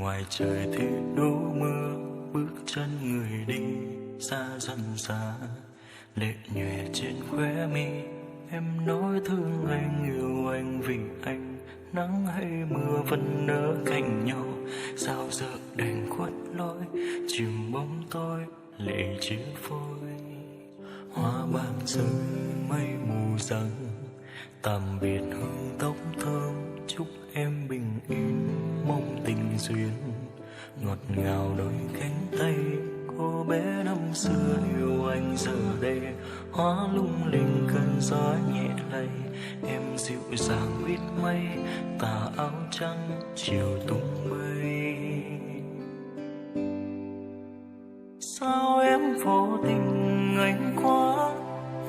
ngoài trời thì đổ mưa, bước chân người đi xa dần xa, lệ nhòe trên khóe mi. Em nói thương anh, yêu anh vì anh, nắng hay mưa vẫn nở cạnh nhau. Sao giờ đành khuất lối, chìm bóng tôi lệ chia phôi. Hoa bàng rơi mây mù rằng, tạm biệt hương tóc thơm. Chúc em bình yên, mong tình duyên ngọt ngào đôi cánh tay. Cô bé năm xưa yêu anh giờ đây hóa lung linh cơn gió nhẹ lay. Em dịu dàng biết mây, tà áo trắng chiều tung mây. Sao em vô tình anh quá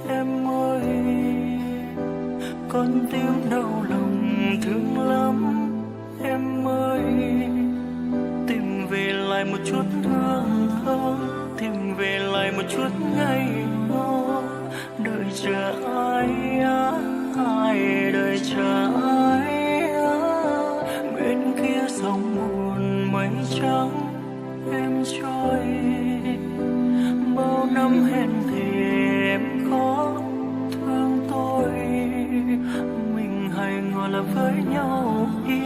em ơi, con tim đau lòng thương lắm em ơi. Tìm về lại một chút hương thơm, tìm về lại một chút ngày ngô. Đợi chờ ai ai đợi chờ ai bên kia sông buồn mây trắng em trôi. Bao năm hẹn thề em có thương tôi, mình hay ngỏ là với nhau đi,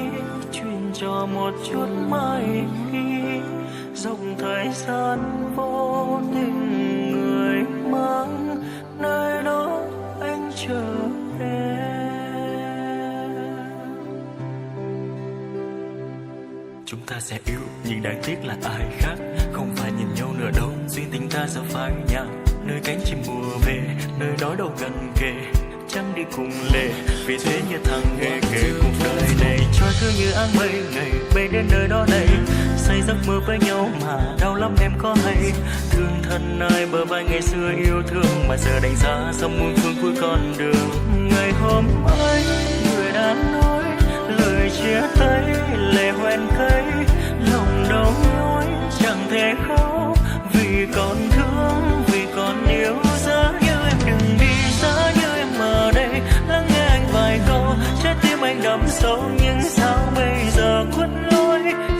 truyền cho một chút mai khi dòng thời gian vô tình người mang nơi đó anh chờ em. Chúng ta sẽ yêu nhưng đáng tiếc là ai khác, không phải nhìn nhau nữa đâu, duyên tình ta sẽ phai nhạt. Nơi cánh chim mùa về, nơi đó đâu gần kề, chẳng đi cùng lệ, vì thế như thằng hề kể cuộc đời này. Cho cứ như áng mây ngày bay đến nơi đó đây, say giấc mơ với nhau mà đau lắm em có hay. Thương thân ai bờ vai ngày xưa yêu thương, mà giờ đành xa sông muôn phương cuối con đường. Ngày hôm ấy người đã nói lời chia tay, lệ hoen cây lòng đau nhói chẳng thể khóc.